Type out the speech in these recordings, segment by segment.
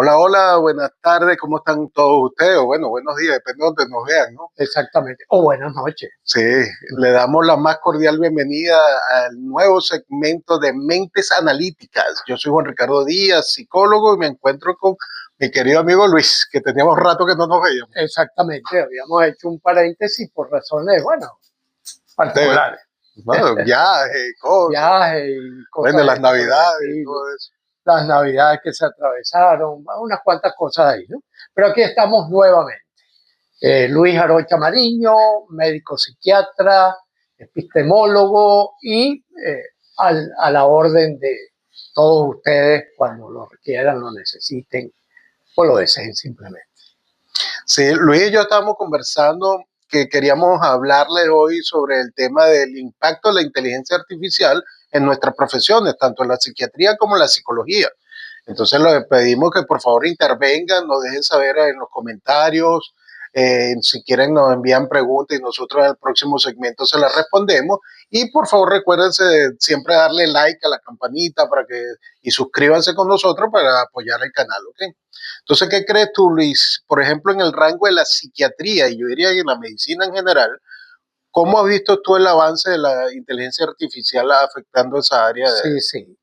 Hola, hola, buenas tardes, ¿cómo están todos ustedes? O bueno, buenos días, depende de donde nos vean, ¿no? Exactamente. O buenas noches. Sí, le damos la más cordial bienvenida al nuevo segmento de Mentes Analíticas. Yo soy Juan Ricardo Díaz, psicólogo, y me encuentro con mi querido amigo Luis, que teníamos rato que no nos veíamos. Exactamente. Habíamos hecho un paréntesis por razones, bueno, De, particulares. bueno, viaje, cosas, Viajes y bueno, cosas de las este por el navidades y estilo. todo eso. Las navidades que se atravesaron, unas cuantas cosas ahí, ¿no? Pero aquí estamos nuevamente. Luis Arocha Mariño, médico psiquiatra, epistemólogo y a la orden de todos ustedes cuando lo requieran, lo necesiten o lo deseen simplemente. Sí, Luis y yo estábamos conversando que queríamos hablarle hoy sobre el tema del impacto de la inteligencia artificial en nuestras profesiones, tanto en la psiquiatría como en la psicología. Entonces les pedimos que por favor intervengan, nos dejen saber en los comentarios, si quieren nos envían preguntas y nosotros en el próximo segmento se las respondemos. Y por favor recuérdense de siempre darle like a la campanita y suscríbanse con nosotros para apoyar el canal, ¿ok? Entonces, ¿qué crees tú, Luis? Por ejemplo, en el rango de la psiquiatría y yo diría que en la medicina en general, ¿cómo has visto tú el avance de la inteligencia artificial afectando esa área? Sí, sí.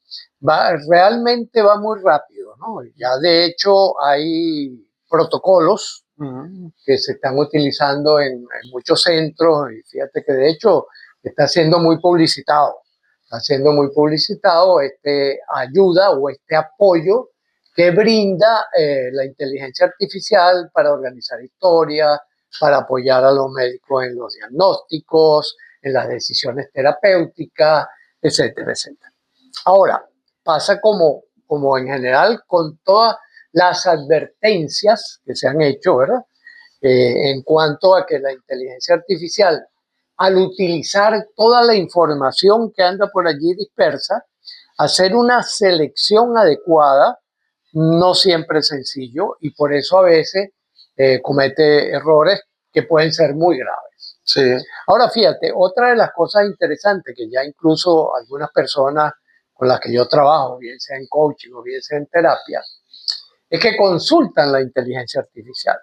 Realmente va muy rápido, ¿no? Ya de hecho hay protocolos que se están utilizando en muchos centros y fíjate que de hecho está siendo muy publicitado. Está siendo muy publicitado este ayuda o este apoyo que brinda la inteligencia artificial para organizar historias, para apoyar a los médicos en los diagnósticos, en las decisiones terapéuticas, etcétera, etcétera. Ahora, pasa como en general con todas las advertencias que se han hecho, ¿verdad? En cuanto a que la inteligencia artificial, al utilizar toda la información que anda por allí dispersa, hacer una selección adecuada no siempre es sencillo y por eso a veces comete errores que pueden ser muy graves. Sí. Ahora fíjate, otra de las cosas interesantes que ya incluso algunas personas con las que yo trabajo, bien sea en coaching o bien sea en terapia, es que consultan la inteligencia artificial.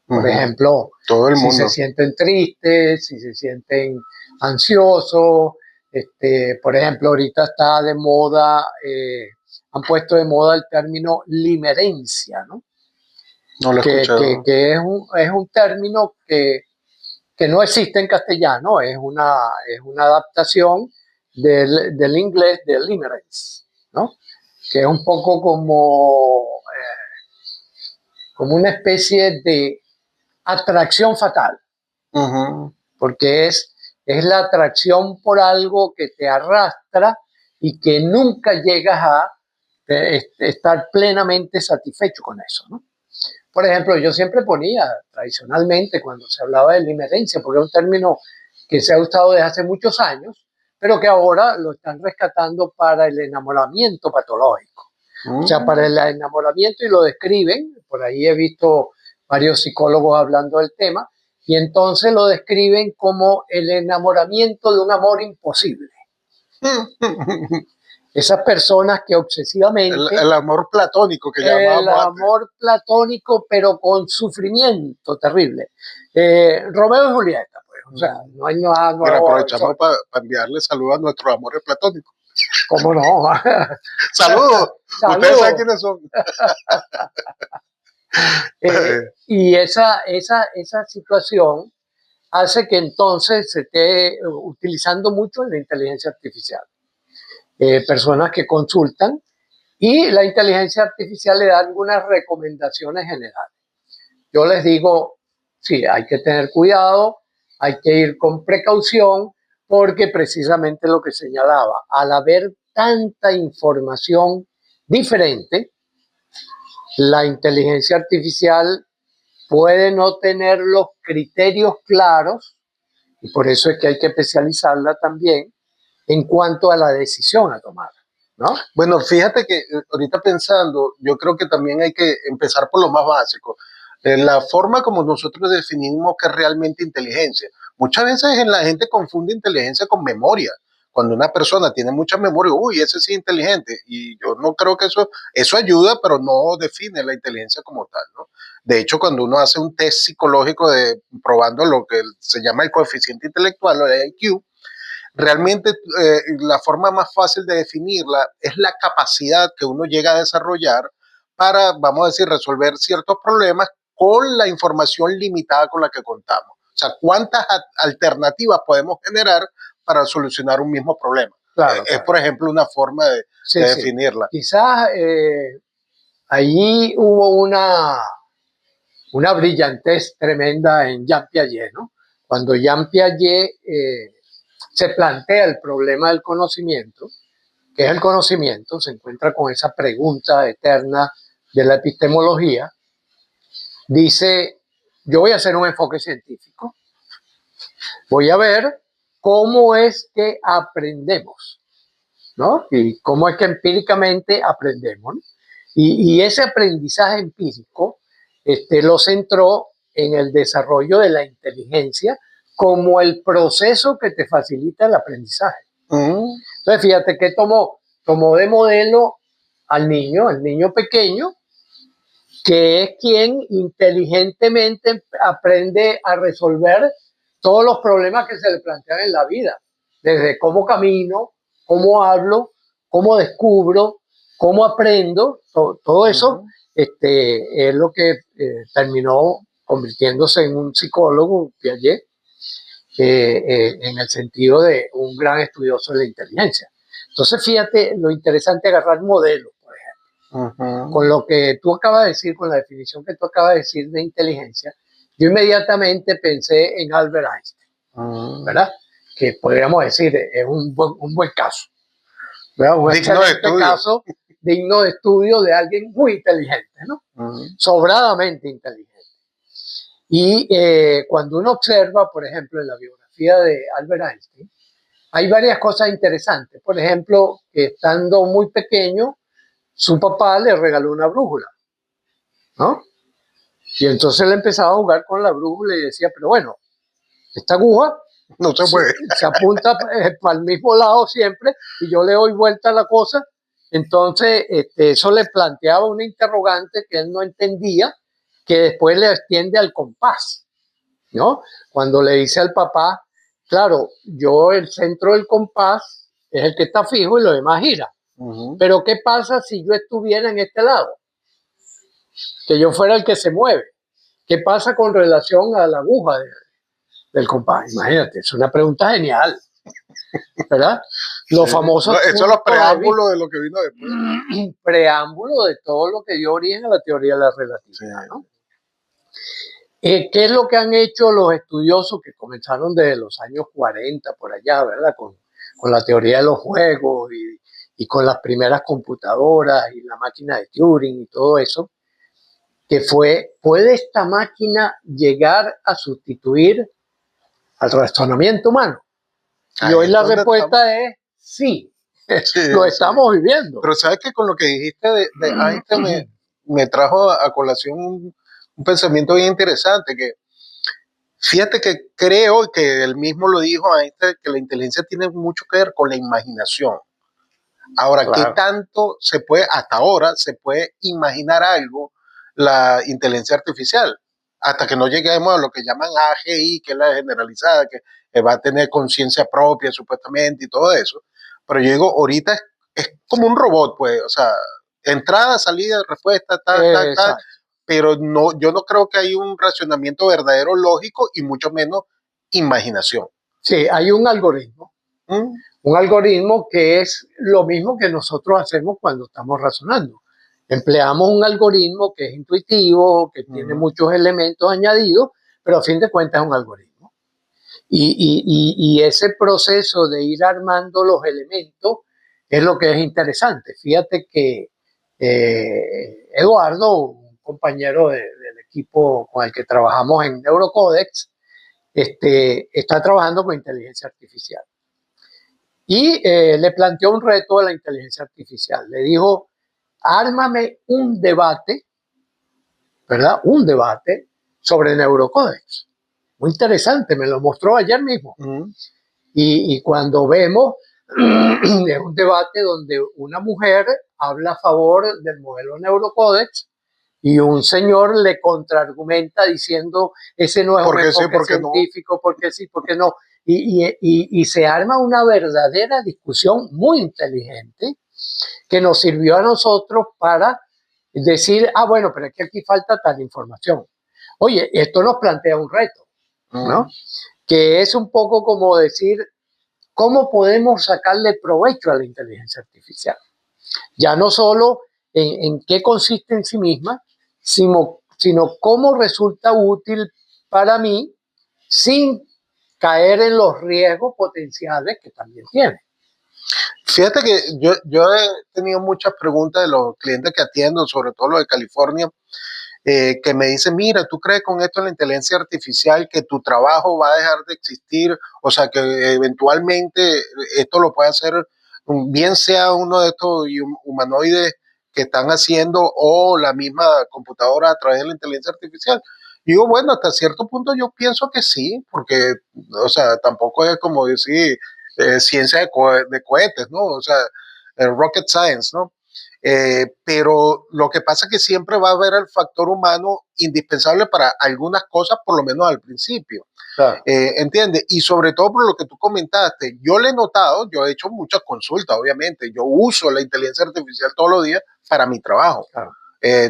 Por ejemplo, todo el si mundo se sienten tristes, si se sienten ansiosos, por ejemplo, ahorita está de moda, han puesto de moda el término limerencia, ¿no? No lo he escuchado. Que es un término que no existe en castellano, es una adaptación del inglés de limerence, ¿no? Que es un poco como una especie de atracción fatal, porque es la atracción por algo que te arrastra y que nunca llegas a estar plenamente satisfecho con eso, ¿no? Por ejemplo, yo siempre ponía tradicionalmente cuando se hablaba de limerencia, porque es un término que se ha usado desde hace muchos años, pero que ahora lo están rescatando para el enamoramiento patológico. O sea, para el enamoramiento, y lo describen, por ahí he visto varios psicólogos hablando del tema, y entonces lo describen como el enamoramiento de un amor imposible. Esas personas que obsesivamente... El amor platónico que el llamábamos amor antes. platónico, pero con sufrimiento terrible. Romeo y Julieta, pues, o sea, no hay nada nuevo. Mira, aprovechamos para enviarle saludos a nuestros amores platónicos. ¿Cómo no? Saludos. Ustedes saben quiénes son. Y esa situación hace que entonces se esté utilizando mucho la inteligencia artificial. Personas que consultan y la inteligencia artificial le da algunas recomendaciones generales. Yo les digo, sí, hay que tener cuidado, hay que ir con precaución, porque precisamente lo que señalaba, al haber tanta información diferente, la inteligencia artificial puede no tener los criterios claros, y por eso es que hay que especializarla también en cuanto a la decisión a tomar, ¿no? Bueno, fíjate que ahorita pensando, yo creo que también hay que empezar por lo más básico. La forma como nosotros definimos qué es realmente inteligencia. Muchas veces la gente confunde inteligencia con memoria. cuando una persona tiene mucha memoria, uy, ese sí es inteligente. Y yo no creo que eso ayuda, pero no define la inteligencia como tal, ¿no? De hecho, cuando uno hace un test psicológico probando lo que se llama el coeficiente intelectual, o el IQ, realmente la forma más fácil de definirla es la capacidad que uno llega a desarrollar para, vamos a decir, resolver ciertos problemas con la información limitada con la que contamos. O sea, ¿cuántas alternativas podemos generar para solucionar un mismo problema? Claro, Es, por ejemplo, una forma de definirla. Quizás allí hubo una brillantez tremenda en Jean Piaget, ¿no? Cuando Jean Piaget se plantea el problema del conocimiento, que es el conocimiento, se encuentra con esa pregunta eterna de la epistemología, dice, yo voy a hacer un enfoque científico, voy a ver cómo es que aprendemos, ¿no? Y cómo es que empíricamente aprendemos, ¿no? Y ese aprendizaje empírico lo centró en el desarrollo de la inteligencia como el proceso que te facilita el aprendizaje. Entonces, fíjate que tomó de modelo al niño pequeño, que es quien inteligentemente aprende a resolver todos los problemas que se le plantean en la vida, desde cómo camino, cómo hablo, cómo descubro, cómo aprendo, todo eso es lo que terminó convirtiéndose en un psicólogo, Piaget, en el sentido de un gran estudioso de la inteligencia. Entonces, fíjate lo interesante de agarrar modelos, por ejemplo. Con lo que tú acabas de decir, con la definición que tú acabas de decir de inteligencia, yo inmediatamente pensé en Albert Einstein, ¿verdad? Que podríamos decir es un buen caso, ¿verdad? Un excelente caso digno de estudio de alguien muy inteligente, ¿no? Sobradamente inteligente. Y cuando uno observa, por ejemplo, en la biografía de Albert Einstein, hay varias cosas interesantes. Por ejemplo, que estando muy pequeño, su papá le regaló una brújula, ¿no? Y entonces él empezaba a jugar con la brújula y decía, pero bueno, esta aguja no se mueve. Se apunta para el mismo lado siempre y yo le doy vuelta a la cosa. Entonces, eso le planteaba una interrogante que él no entendía, que después le extiende al compás, ¿no? Cuando le dice al papá, claro, yo el centro del compás es el que está fijo y lo demás gira. Pero ¿qué pasa si yo estuviera en este lado? Que yo fuera el que se mueve. ¿Qué pasa con relación a la aguja del compás? Imagínate, es una pregunta genial, ¿verdad? Los famosos... No, eso es los preámbulos de lo que vino después. Preámbulo de todo lo que dio origen a la teoría de la relatividad, ¿no? ¿Qué es lo que han hecho los estudiosos que comenzaron desde los años 40 por allá, ¿verdad? Con la teoría de los juegos y con las primeras computadoras y la máquina de Turing y todo eso, que ¿puede esta máquina llegar a sustituir al razonamiento humano? Y hoy la respuesta es sí, lo estamos viviendo. Pero sabes que con lo que dijiste de Einstein me trajo a colación un pensamiento bien interesante, que fíjate que creo que él mismo lo dijo Einstein, que la inteligencia tiene mucho que ver con la imaginación. Ahora, claro, ¿qué tanto hasta ahora se puede imaginar algo la inteligencia artificial? Hasta que no lleguemos a lo que llaman AGI, que es la generalizada, que va a tener conciencia propia supuestamente y todo eso. Pero yo digo, ahorita es como un robot, pues, o sea, entrada, salida, respuesta, tal, pero no, yo no creo que hay un racionamiento verdadero lógico y mucho menos imaginación. Sí, hay un algoritmo. Un algoritmo que es lo mismo que nosotros hacemos cuando estamos razonando. Empleamos un algoritmo que es intuitivo, que tiene muchos elementos añadidos, pero a fin de cuentas es un algoritmo. Y ese proceso de ir armando los elementos es lo que es interesante. Fíjate que Eduardo, un compañero del equipo con el que trabajamos en Neurocodex, está trabajando con inteligencia artificial. Y le planteó un reto a la inteligencia artificial. Le dijo, ármame un debate, ¿verdad? Un debate sobre Neurocodex. Muy interesante, me lo mostró ayer mismo. Y cuando vemos, Es un debate donde una mujer habla a favor del modelo Neurocodex y un señor le contraargumenta diciendo ese no es un enfoque científico, porque sí, porque no. Y se arma una verdadera discusión muy inteligente que nos sirvió a nosotros para decir, bueno, pero es que aquí falta tal información. Oye, esto nos plantea un reto, ¿no? Que es un poco como decir, ¿cómo podemos sacarle provecho a la inteligencia artificial? Ya no solo en qué consiste en sí misma, sino cómo resulta útil para mí sin caer en los riesgos potenciales que también tiene. Fíjate que yo he tenido muchas preguntas de los clientes que atiendo, sobre todo los de California, que me dicen, mira, ¿tú crees con esto en la inteligencia artificial que tu trabajo va a dejar de existir? O sea, que eventualmente esto lo puede hacer, bien sea uno de estos humanoides que están haciendo o la misma computadora a través de la inteligencia artificial. Y digo, bueno, hasta cierto punto yo pienso que sí, porque, o sea, tampoco es como decir ciencia de cohetes, ¿no? O sea, rocket science, ¿no? Pero lo que pasa es que siempre va a haber el factor humano indispensable para algunas cosas, por lo menos al principio. Claro. ¿Entiendes? Y sobre todo por lo que tú comentaste, yo le he notado, yo he hecho muchas consultas, obviamente, yo uso la inteligencia artificial todos los días para mi trabajo. Claro.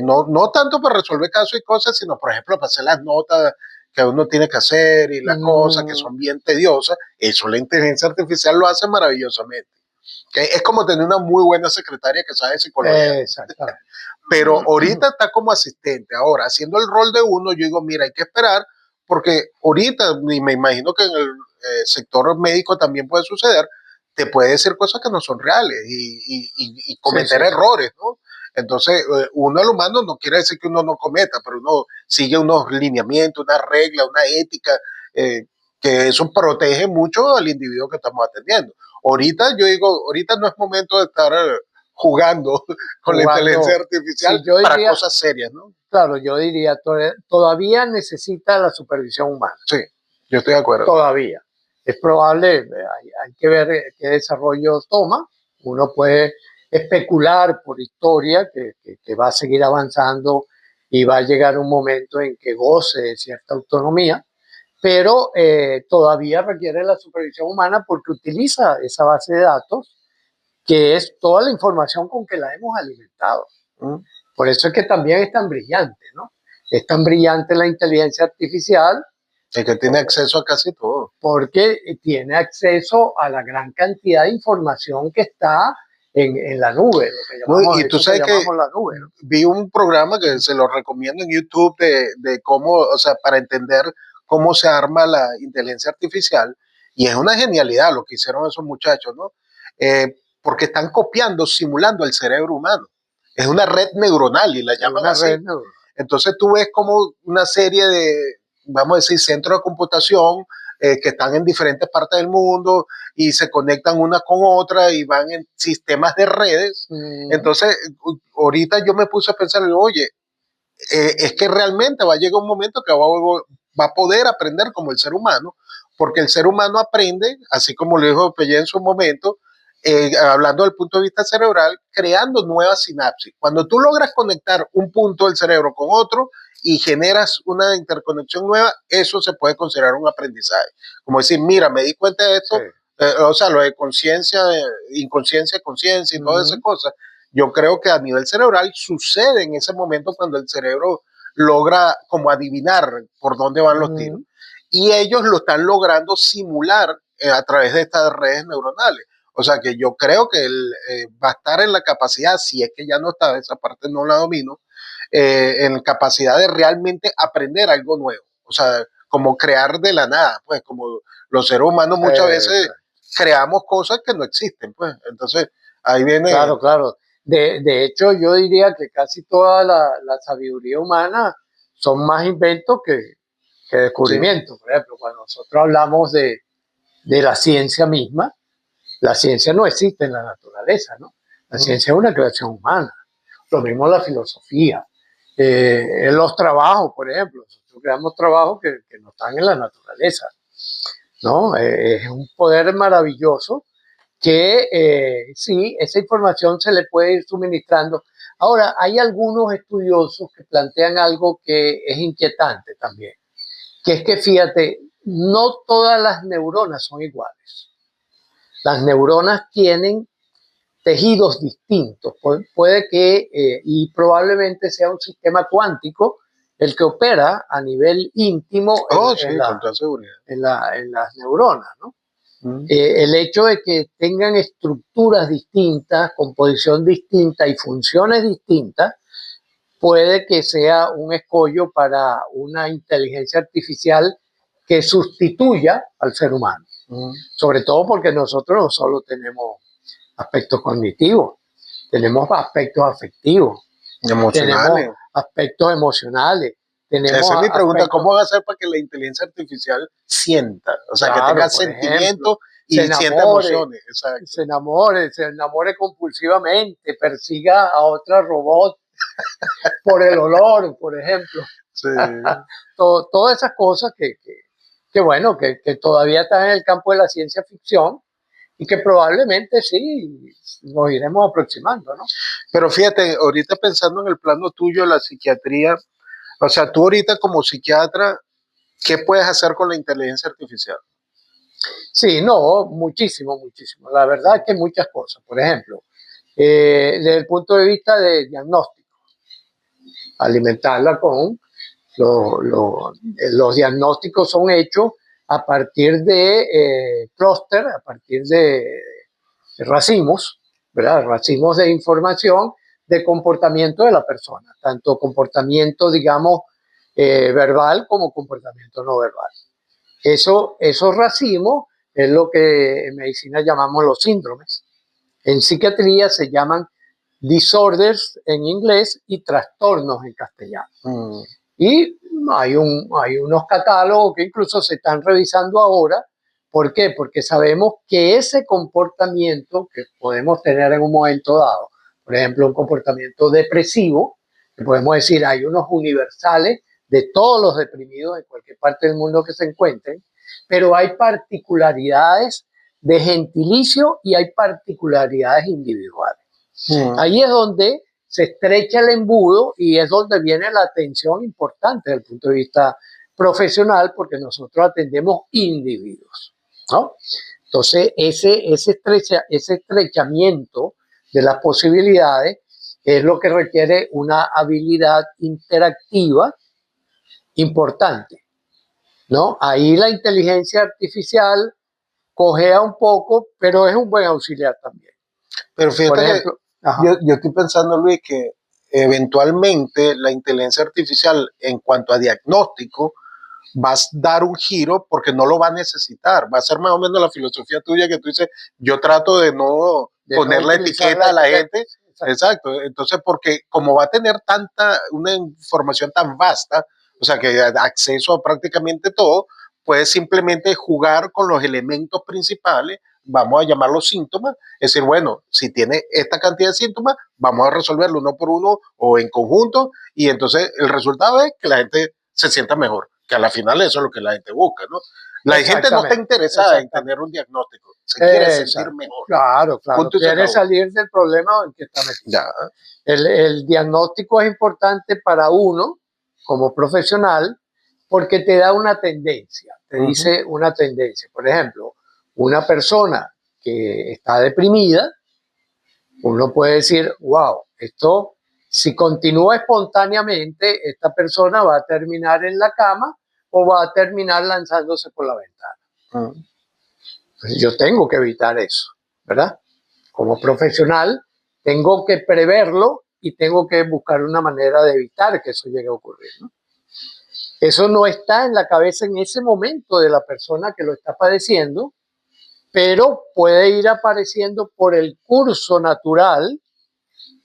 No tanto para resolver casos y cosas, sino, por ejemplo, para hacer las notas que uno tiene que hacer y las cosas que son bien tediosas. Eso la inteligencia artificial lo hace maravillosamente. Es como tener una muy buena secretaria que sabe psicología. Exactamente. Pero ahorita está como asistente. Ahora, haciendo el rol de uno, yo digo, mira, hay que esperar, porque ahorita, y me imagino que en el sector médico también puede suceder, te puede decir cosas que no son reales y cometer errores, ¿no? Entonces, uno al humano no quiere decir que uno no cometa, pero uno sigue unos lineamientos, una regla, una ética, que eso protege mucho al individuo que estamos atendiendo. Ahorita yo digo, ahorita no es momento de estar jugando con la inteligencia artificial para cosas serias, ¿no? Claro, yo diría, todavía necesita la supervisión humana. Sí, yo estoy de acuerdo. Todavía. Es probable, hay que ver qué desarrollo toma. Uno puede especular por historia que va a seguir avanzando y va a llegar un momento en que goce de cierta autonomía, pero todavía requiere la supervisión humana porque utiliza esa base de datos que es toda la información con que la hemos alimentado. Por eso es que también es tan brillante, ¿no? Es tan brillante la inteligencia artificial. Es que tiene acceso a casi todo. Porque tiene acceso a la gran cantidad de información que está en la nube. Y tú sabes que la nube, ¿no? Vi un programa que se lo recomiendo en YouTube de cómo, o sea, para entender cómo se arma la inteligencia artificial. Y es una genialidad lo que hicieron esos muchachos, ¿no? Porque están copiando, simulando el cerebro humano. Es una red neuronal y la llaman así. Entonces tú ves como una serie de, vamos a decir, centros de computación que están en diferentes partes del mundo y se conectan una con otra y van en sistemas de redes. Entonces, ahorita yo me puse a pensar, oye, es que realmente va a llegar un momento que va a poder aprender como el ser humano, porque el ser humano aprende, así como lo dijo Pellé en su momento, hablando del punto de vista cerebral, creando nuevas sinapsis. Cuando tú logras conectar un punto del cerebro con otro y generas una interconexión nueva, eso se puede considerar un aprendizaje. Como decir, mira, me di cuenta de esto, sí. O sea, lo de conciencia, inconsciencia, conciencia y todas esas cosas. Yo creo que a nivel cerebral sucede en ese momento cuando el cerebro logra como adivinar por dónde van los tiros. Y ellos lo están logrando simular a través de estas redes neuronales. O sea que yo creo que él va a estar en la capacidad, si es que ya no está, esa parte no la domino, en capacidad de realmente aprender algo nuevo. O sea, como crear de la nada, pues como los seres humanos muchas veces creamos cosas que no existen, pues. Entonces, ahí viene... Claro, claro. De hecho, yo diría que casi toda la sabiduría humana son más inventos que descubrimientos. Sí. Por ejemplo, cuando nosotros hablamos de la ciencia misma, la ciencia no existe en la naturaleza, ¿no? La ciencia es una creación humana. Lo mismo la filosofía. En los trabajos, por ejemplo, nosotros creamos trabajos que no están en la naturaleza, ¿no? Es un poder maravilloso que sí, esa información se le puede ir suministrando. Ahora, hay algunos estudiosos que plantean algo que es inquietante también, que es que fíjate, no todas las neuronas son iguales. Las neuronas tienen tejidos distintos. Puede que, y probablemente sea un sistema cuántico el que opera a nivel íntimo en las neuronas, ¿no? El hecho de que tengan estructuras distintas, composición distinta y funciones distintas, puede que sea un escollo para una inteligencia artificial que sustituya al ser humano. Sobre todo porque nosotros no solo tenemos aspectos cognitivos, tenemos aspectos afectivos, tenemos aspectos emocionales. Esa es mi pregunta, ¿cómo va a ser para que la inteligencia artificial sienta? O sea, claro, que tenga sentimientos y sienta emociones. Exacto. Se enamore compulsivamente, persiga a otro robot por el olor, por ejemplo. Sí. Todas esas cosas que bueno, que todavía están en el campo de la ciencia ficción y que probablemente sí nos iremos aproximando, ¿no? Pero fíjate, ahorita pensando en el plano tuyo de la psiquiatría, o sea, tú ahorita como psiquiatra, ¿qué puedes hacer con la inteligencia artificial? Sí, no, muchísimo, muchísimo. La verdad es que muchas cosas. Por ejemplo, desde el punto de vista de diagnóstico, alimentarla con los diagnósticos son hechos a partir de clúster, a partir de racimos, ¿verdad? Racimos de información de comportamiento de la persona, tanto comportamiento, digamos, verbal como comportamiento no verbal. Esos racimos es lo que en medicina llamamos los síndromes. En psiquiatría se llaman disorders en inglés y trastornos en castellano. Y hay unos catálogos que incluso se están revisando ahora. ¿Por qué? Porque sabemos que ese comportamiento que podemos tener en un momento dado, por ejemplo, un comportamiento depresivo, que podemos decir hay unos universales de todos los deprimidos en cualquier parte del mundo que se encuentren, pero hay particularidades de gentilicio y hay particularidades individuales. Ahí es donde se estrecha el embudo y es donde viene la atención importante desde el punto de vista profesional, porque nosotros atendemos individuos, ¿no? Entonces, ese estrechamiento de las posibilidades es lo que requiere una habilidad interactiva importante, ¿no? Ahí la inteligencia artificial cojea un poco, pero es un buen auxiliar también. Pero fíjate, por ejemplo, yo estoy pensando, Luis, que eventualmente la inteligencia artificial en cuanto a diagnóstico va a dar un giro porque no lo va a necesitar. Va a ser más o menos la filosofía tuya que tú dices, yo trato de no poner la etiqueta a la gente. Exacto. Entonces, porque como va a tener una información tan vasta, o sea, que acceso a prácticamente todo, puede simplemente jugar con los elementos principales, vamos a llamarlos síntomas, es decir, bueno, si tiene esta cantidad de síntomas, vamos a resolverlo uno por uno o en conjunto, y entonces el resultado es que la gente se sienta mejor, que a la final eso es lo que la gente busca, ¿no? La gente no está interesada en tener un diagnóstico, se quiere sentir mejor. Claro, quiere salir del problema en que está metido. El diagnóstico es importante para uno, como profesional, porque te da una tendencia, te dice una tendencia. Por ejemplo, una persona que está deprimida, uno puede decir, wow, esto, si continúa espontáneamente, esta persona va a terminar en la cama o va a terminar lanzándose por la ventana. Pues yo tengo que evitar eso, ¿verdad? Como profesional, tengo que preverlo y tengo que buscar una manera de evitar que eso llegue a ocurrir, ¿no? Eso no está en la cabeza en ese momento de la persona que lo está padeciendo, pero puede ir apareciendo por el curso natural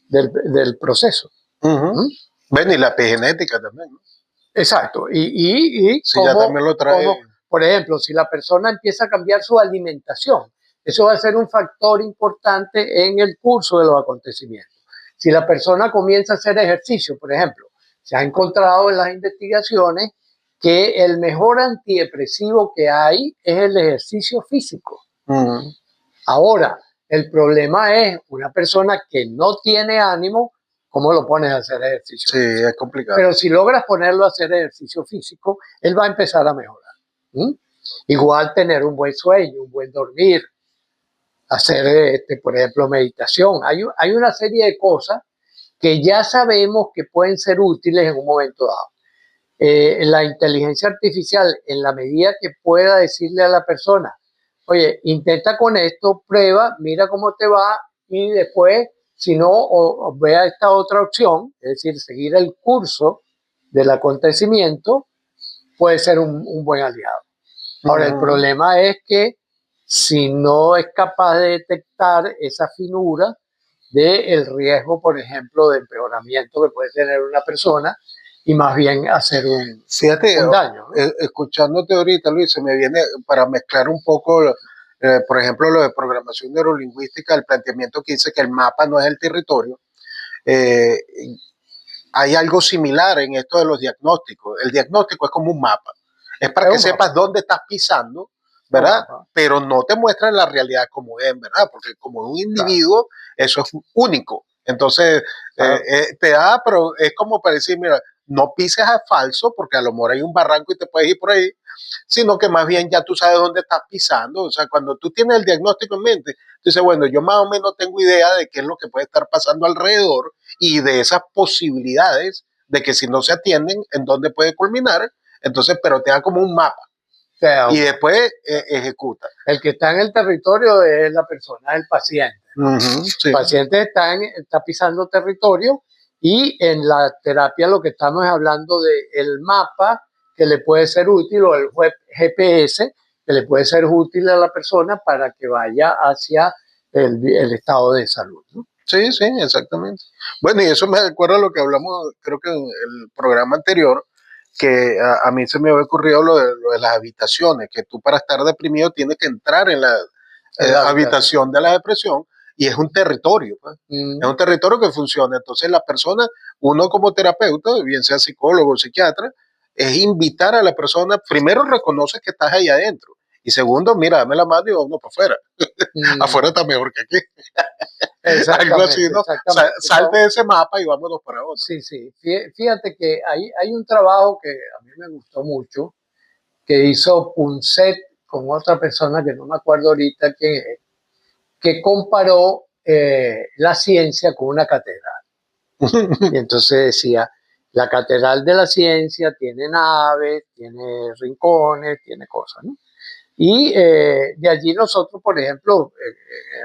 del proceso. Bueno, y la epigenética también, ¿no? Exacto. Y sí, ya también lo trae. Por ejemplo, si la persona empieza a cambiar su alimentación, eso va a ser un factor importante en el curso de los acontecimientos. Si la persona comienza a hacer ejercicio, por ejemplo, se ha encontrado en las investigaciones que el mejor antidepresivo que hay es el ejercicio físico. Ahora, El problema es una persona que no tiene ánimo, ¿cómo lo pones a hacer ejercicio? Sí, es complicado. Pero si logras ponerlo a hacer ejercicio físico, él va a empezar a mejorar. Igual tener un buen sueño, un buen dormir, hacer, por ejemplo, meditación. Hay una serie de cosas que ya sabemos que pueden ser útiles en un momento dado. La inteligencia artificial, en la medida que pueda decirle a la persona, oye, intenta con esto, prueba, mira cómo te va y después, si no, o vea esta otra opción, es decir, seguir el curso del acontecimiento, puede ser un buen aliado. Ahora, el problema es que si no es capaz de detectar esa finura del riesgo, por ejemplo, de empeoramiento que puede tener una persona y más bien hacer un daño, ¿no? Escuchándote ahorita, Luis, se me viene para mezclar un poco, por ejemplo, lo de programación neurolingüística, el planteamiento que dice que el mapa no es el territorio. Hay algo similar en esto de los diagnósticos. El diagnóstico es como un mapa. Es para que sepas dónde estás pisando, ¿verdad? Pero no te muestra la realidad como es, ¿verdad? Porque como un individuo, eso es único. Entonces, te da, pero es como para decir, mira, no pises a falso, porque a lo mejor hay un barranco y te puedes ir por ahí, sino que más bien ya tú sabes dónde estás pisando. O sea, cuando tú tienes el diagnóstico en mente, tú dices, bueno, yo más o menos tengo idea de qué es lo que puede estar pasando alrededor y de esas posibilidades de que si no se atienden, en dónde puede culminar. Entonces, pero te da como un mapa. Y después ejecuta. El que está en el territorio es la persona, el paciente, ¿no? Sí. El paciente está pisando territorio y en la terapia lo que estamos hablando de el mapa que le puede ser útil o el GPS que le puede ser útil a la persona para que vaya hacia el estado de salud, ¿no? Sí, sí, exactamente. Bueno, y eso me recuerda a lo que hablamos, creo que en el programa anterior, que a mí se me había ocurrido lo de las habitaciones, que tú para estar deprimido tienes que entrar en la habitación de la depresión y es un territorio, pues. Es un territorio que funciona. Entonces la persona, uno como terapeuta, bien sea psicólogo o psiquiatra, es invitar a la persona, primero reconoces que estás ahí adentro y segundo, mira, dame la mano y vamos para afuera. Afuera está mejor que aquí. Algo así, ¿no? Salte de ese mapa y vámonos para otro. Sí, sí. Fíjate que hay un trabajo que a mí me gustó mucho, que hizo Punset con otra persona que no me acuerdo ahorita quién es, que comparó la ciencia con una catedral. Y entonces decía, la catedral de la ciencia tiene naves, tiene rincones, tiene cosas, ¿no? Y de allí nosotros, por ejemplo,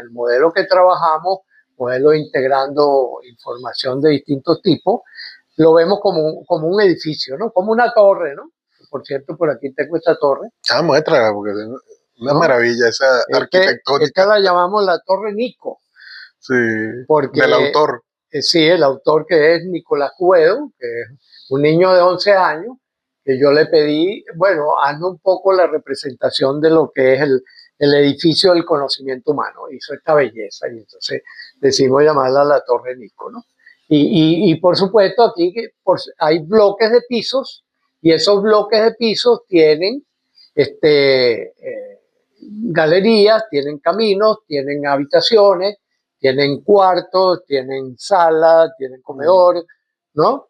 el modelo que trabajamos, modelo integrando información de distintos tipos, lo vemos como un edificio, ¿no? Como una torre, ¿no? Por cierto, por aquí tengo esta torre. Muéstrala, porque es una maravilla esa arquitectónica. Esta la llamamos la Torre Nico. Sí, porque, del autor. Sí, el autor que es Nicolás Cuedo, que es un niño de 11 años, que yo le pedí, bueno, hazme un poco la representación de lo que es el edificio del conocimiento humano. Hizo esta belleza y entonces decidimos llamarla la Torre Nico, ¿no? Y por supuesto aquí hay bloques de pisos y esos bloques de pisos tienen galerías, tienen caminos, tienen habitaciones, tienen cuartos, tienen salas, tienen comedor, ¿no?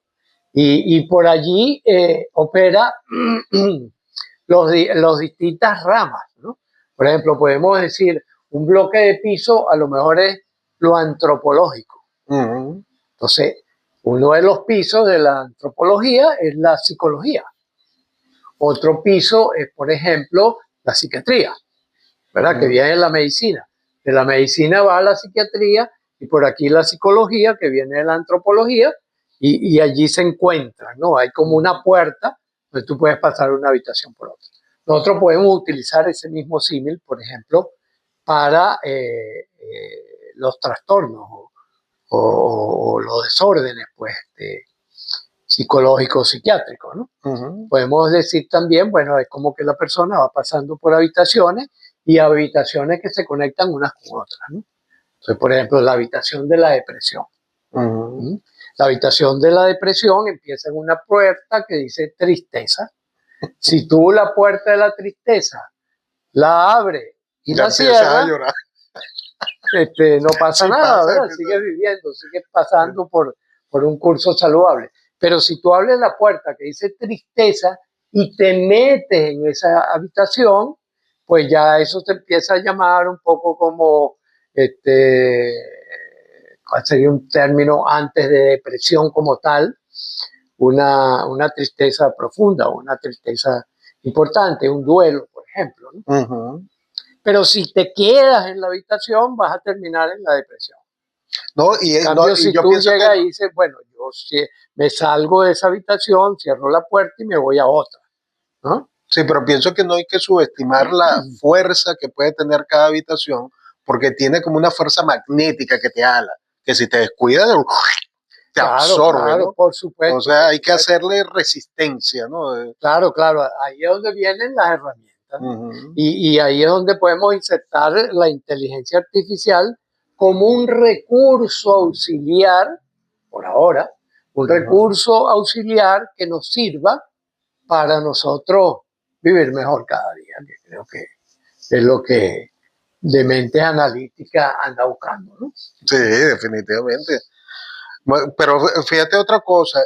Y por allí opera los distintas ramas, ¿no? Por ejemplo, podemos decir, un bloque de piso a lo mejor es lo antropológico. Entonces, uno de los pisos de la antropología es la psicología. Otro piso es, por ejemplo, la psiquiatría, ¿verdad? Que viene de la medicina. De la medicina va a la psiquiatría y por aquí la psicología, que viene de la antropología, y allí se encuentran, ¿no? Hay como una puerta donde tú puedes pasar de una habitación por otra. Nosotros podemos utilizar ese mismo símil, por ejemplo, para los trastornos o los desórdenes, pues, psicológicos, psiquiátricos, ¿no? Podemos decir también, bueno, es como que la persona va pasando por habitaciones y habitaciones que se conectan unas con otras, ¿no? Entonces, por ejemplo, la habitación de la depresión. La habitación de la depresión empieza en una puerta que dice tristeza. Si tú la puerta de la tristeza la abres y la cierras, no pasa Sí nada, pasa, ¿verdad? Sigues viviendo, sigues pasando por un curso saludable. Pero si tú abres la puerta que dice tristeza y te metes en esa habitación, pues ya eso te empieza a llamar un poco como, ¿cuál sería un término antes de depresión como tal? Una tristeza profunda, una tristeza importante, un duelo, por ejemplo, ¿no? Pero si te quedas en la habitación, vas a terminar en la depresión. No, En cambio, y si yo tú pienso que llegas y dices, bueno, yo me salgo de esa habitación, cierro la puerta y me voy a otra, ¿no? sí, pero pienso que no hay que subestimar la fuerza que puede tener cada habitación, porque tiene como una fuerza magnética que te ala, que si te descuidas, te Claro, absorbe, claro, ¿no? por O supuesto, sea, por hay que supuesto. hacerle resistencia, ¿no? Claro, claro, ahí es donde vienen las herramientas, ¿no? Uh-huh. Y ahí es donde podemos insertar la inteligencia artificial como un recurso auxiliar, por ahora, un recurso auxiliar que nos sirva para nosotros vivir mejor cada día, que creo que es lo que de mente analítica anda buscando, ¿no? Sí, definitivamente. Pero fíjate otra cosa,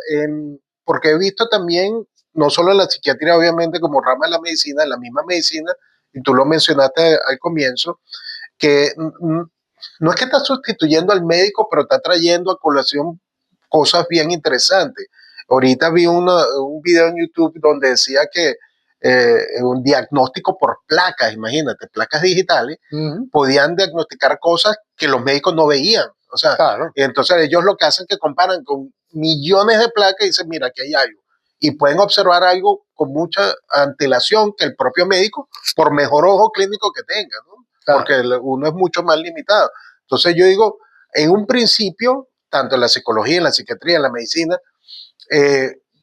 porque he visto también, no solo en la psiquiatría, obviamente, como rama de la medicina, en la misma medicina, y tú lo mencionaste al comienzo, que no es que está sustituyendo al médico, pero está trayendo a colación cosas bien interesantes. Ahorita vi un video en YouTube donde decía que un diagnóstico por placas, imagínate, placas digitales, podían diagnosticar cosas que los médicos no veían. O sea, Claro. entonces ellos lo que hacen es que comparan con millones de placas y dicen, mira, aquí hay algo. Y pueden observar algo con mucha antelación que el propio médico, por mejor ojo clínico que tenga, ¿no? Claro. Porque uno es mucho más limitado. Entonces yo digo, en un principio, tanto en la psicología, en la psiquiatría, en la medicina,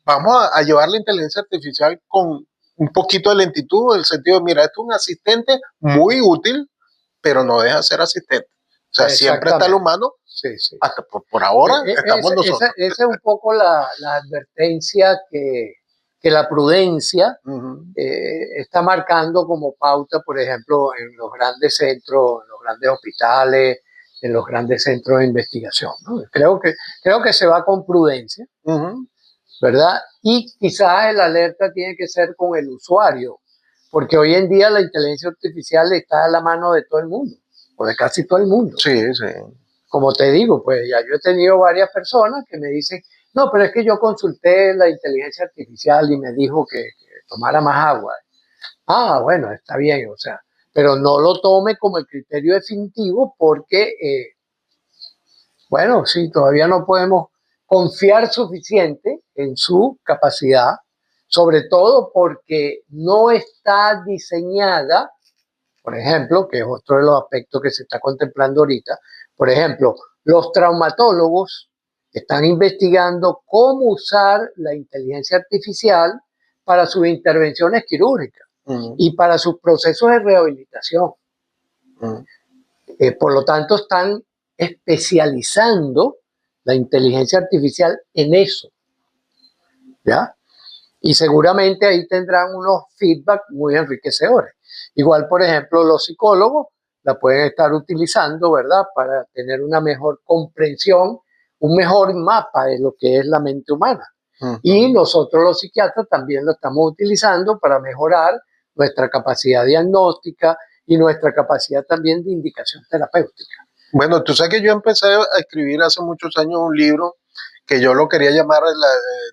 vamos a llevar la inteligencia artificial con un poquito de lentitud, en el sentido de, mira, esto es un asistente muy útil, pero no deja de ser asistente. O sea, siempre está el humano, sí, sí. hasta por ahora estamos nosotros. Esa es un poco la advertencia que la prudencia está marcando como pauta, por ejemplo, en los grandes centros, en los grandes hospitales, en los grandes centros de investigación, ¿no? Creo que se va con prudencia, ¿verdad? Y quizás el alerta tiene que ser con el usuario, porque hoy en día la inteligencia artificial está a la mano de todo el mundo, o de casi todo el mundo. Sí, sí. Como te digo, pues ya yo he tenido varias personas que me dicen, no, pero es que yo consulté la inteligencia artificial y me dijo que tomara más agua. Ah, bueno, está bien, o sea, pero no lo tome como el criterio definitivo porque, bueno, sí, todavía no podemos confiar suficiente en su capacidad, sobre todo porque no está diseñada, por ejemplo, que es otro de los aspectos que se está contemplando ahorita, por ejemplo, los traumatólogos están investigando cómo usar la inteligencia artificial para sus intervenciones quirúrgicas y para sus procesos de rehabilitación. Por lo tanto, están especializando la inteligencia artificial en eso, ¿ya? Y seguramente ahí tendrán unos feedback muy enriquecedores. Igual, por ejemplo, los psicólogos la pueden estar utilizando, ¿verdad? Para tener una mejor comprensión, un mejor mapa de lo que es la mente humana. Y nosotros los psiquiatras también lo estamos utilizando para mejorar nuestra capacidad diagnóstica y nuestra capacidad también de indicación terapéutica. Bueno, tú sabes que yo empecé a escribir hace muchos años un libro que yo lo quería llamar la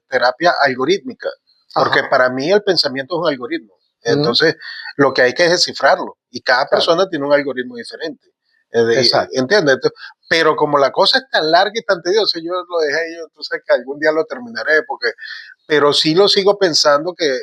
terapia algorítmica, porque para mí el pensamiento es un algoritmo. Entonces, lo que hay que es descifrarlo y cada persona tiene un algoritmo diferente. ¿Entiendes? Pero como la cosa es tan larga y tan tediosa, yo lo dejé ahí, entonces que algún día lo terminaré, pero sí lo sigo pensando que,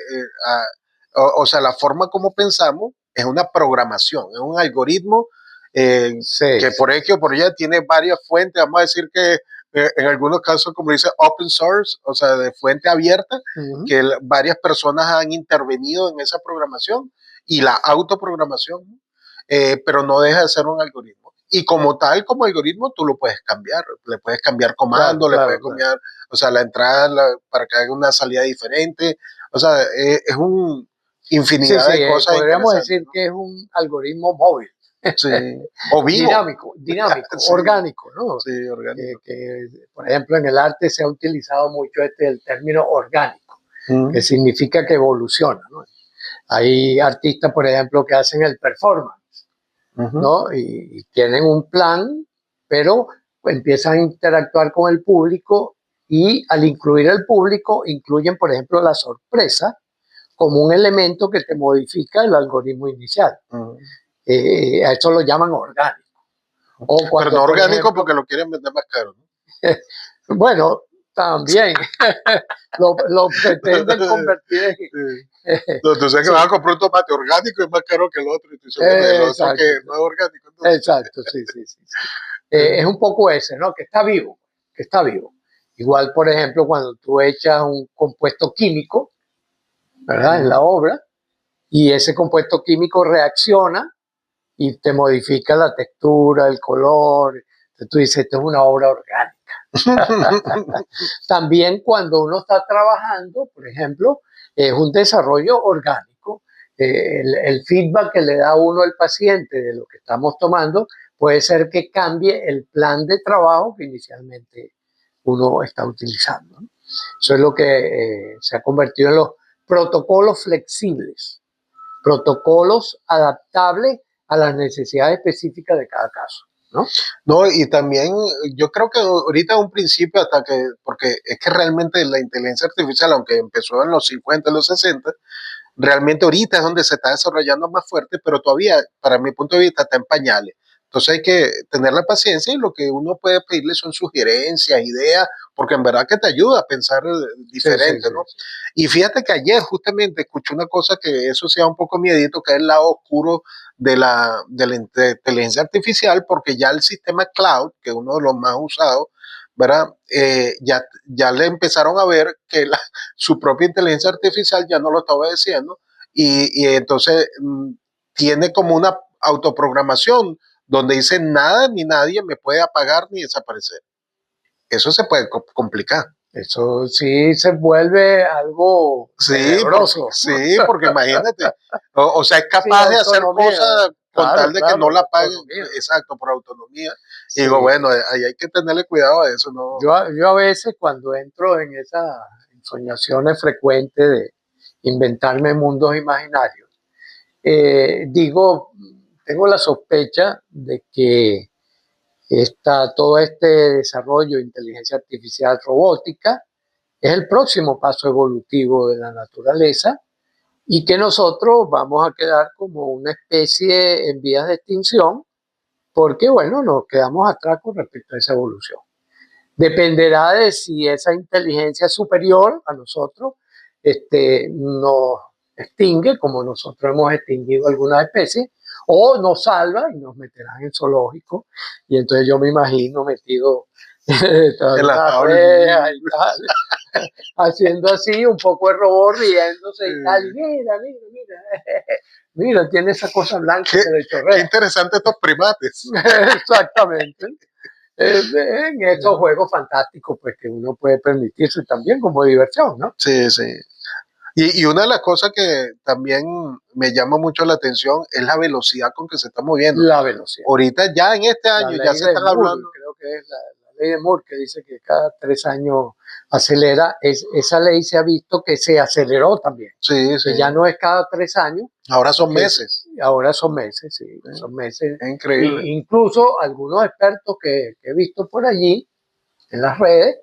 o sea, la forma como pensamos es una programación, es un algoritmo que por X o por Y tiene varias fuentes, vamos a decir que en algunos casos, como dice, open source, o sea, de fuente abierta, que varias personas han intervenido en esa programación y la autoprogramación, pero no deja de ser un algoritmo. Y como tal, como algoritmo, tú lo puedes cambiar, le puedes cambiar comando, le puedes cambiar, o sea, la entrada para que haga una salida diferente, o sea, es un infinidad de cosas. Podríamos decir que es un algoritmo móvil. Sí. O vivo. Dinámico, Sí. orgánico, ¿no? Sí, orgánico. Por ejemplo, en el arte se ha utilizado mucho el término orgánico, que significa que evoluciona, ¿no? Hay artistas, por ejemplo, que hacen el performance, ¿no? Y tienen un plan, pero empiezan a interactuar con el público y al incluir el público, incluyen, por ejemplo, la sorpresa como un elemento que te modifica el algoritmo inicial. A eso lo llaman orgánico. Pero no orgánico porque lo quieren vender más caro, ¿no? Bueno, también lo pretenden convertir en... Tú sabes que vas a comprar un tomate orgánico y es más caro que el otro. Y tú dices, bueno, el otro que no es orgánico. Entonces. Exacto, sí. Es un poco ese, ¿no? Que está vivo. Igual, por ejemplo, cuando tú echas un compuesto químico, ¿verdad? En la obra, y ese compuesto químico reacciona y te modifica la textura, el color. Entonces tú dices, esto es una obra orgánica. También cuando uno está trabajando, por ejemplo, es un desarrollo orgánico. El feedback que le da uno al paciente de lo que estamos tomando puede ser que cambie el plan de trabajo que inicialmente uno está utilizando, ¿no? Eso es lo que se ha convertido en los protocolos flexibles, protocolos adaptables a las necesidades específicas de cada caso, ¿no? No, y también yo creo que ahorita un principio porque es que realmente la inteligencia artificial, aunque empezó en los 50, en los 60, realmente ahorita es donde se está desarrollando más fuerte, pero todavía, para mi punto de vista, está en pañales. Entonces hay que tener la paciencia y lo que uno puede pedirle son sugerencias, ideas, porque en verdad que te ayuda a pensar diferente, ¿no? Y fíjate que ayer justamente escuché una cosa que eso sea un poco miedito, que es el lado oscuro de la inteligencia artificial, porque ya el sistema cloud, que es uno de los más usados, ¿verdad? Ya le empezaron a ver que su propia inteligencia artificial ya no lo está obedeciendo y entonces tiene como una autoprogramación donde dice nada ni nadie me puede apagar ni desaparecer. Eso se puede complicar. Eso sí se vuelve algo tenebroso. Porque imagínate, o sea, es capaz de hacer cosas con tal de que no la paguen, exacto, por autonomía. Y digo, bueno, ahí hay que tenerle cuidado a eso, ¿no? Yo a veces cuando entro en esas ensoñaciones frecuentes de inventarme mundos imaginarios, tengo la sospecha de que todo este desarrollo de inteligencia artificial robótica es el próximo paso evolutivo de la naturaleza y que nosotros vamos a quedar como una especie en vías de extinción porque, bueno, nos quedamos atrás con respecto a esa evolución. Dependerá de si esa inteligencia superior a nosotros nos extingue, como nosotros hemos extinguido algunas especies, o nos salva y nos meterán en zoológico. Y entonces yo me imagino metido en las rejas y tal, haciendo así un poco de robot, riéndose y tal. Mira, tiene esa cosa blanca que le chorrea. Qué interesante estos primates. Exactamente. En estos juegos fantásticos pues que uno puede permitirse también como diversión, ¿no? Sí. Y una de las cosas que también me llama mucho la atención es la velocidad con que se está moviendo. La velocidad. Ahorita ya en este año ya se están hablando. Creo que es la ley de Moore que dice que cada 3 años acelera. Esa ley se ha visto que se aceleró también. Sí. Que ya no es cada 3 años. Ahora son meses. Ahora son meses, sí. Son meses. Es increíble. Incluso algunos expertos que he visto por allí en las redes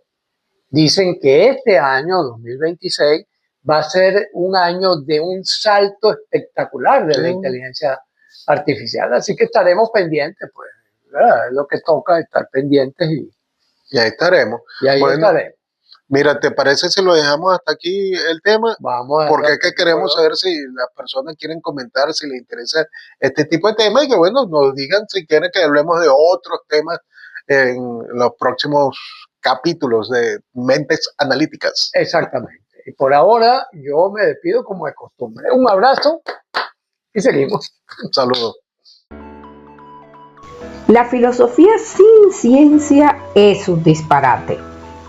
dicen que este año, 2026, va a ser un año de un salto espectacular de la inteligencia artificial. Así que estaremos pendientes, pues, ¿verdad? Es lo que toca, estar pendientes y ahí estaremos. Estaremos. Mira, ¿te parece si lo dejamos hasta aquí el tema? Vamos. Porque es que queremos saber si las personas quieren comentar, si les interesa este tipo de temas y que, bueno, nos digan si quieren que hablemos de otros temas en los próximos capítulos de Mentes Analíticas. Exactamente. Y por ahora yo me despido como de costumbre. Un abrazo y seguimos. Un saludo. La filosofía sin ciencia es un disparate.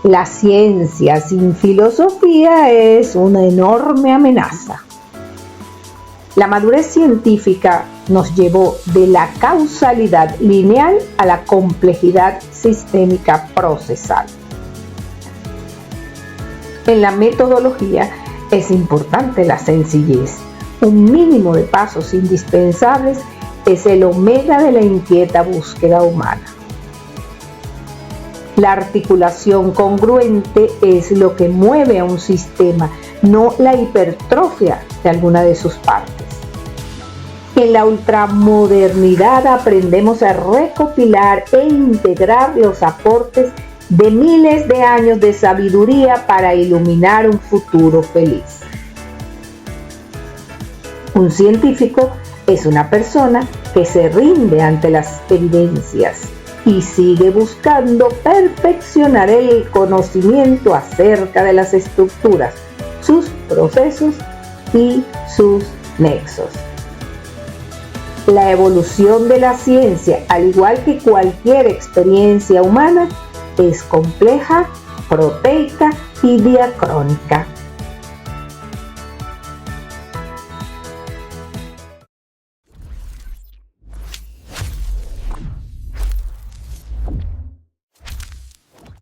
La ciencia sin filosofía es una enorme amenaza. La madurez científica nos llevó de la causalidad lineal a la complejidad sistémica procesal. En la metodología es importante la sencillez. Un mínimo de pasos indispensables es el omega de la inquieta búsqueda humana. La articulación congruente es lo que mueve a un sistema, no la hipertrofia de alguna de sus partes. En la ultramodernidad aprendemos a recopilar e integrar los aportes de miles de años de sabiduría para iluminar un futuro feliz. Un científico es una persona que se rinde ante las evidencias y sigue buscando perfeccionar el conocimiento acerca de las estructuras, sus procesos y sus nexos. La evolución de la ciencia, al igual que cualquier experiencia humana, es compleja, proteica y diacrónica.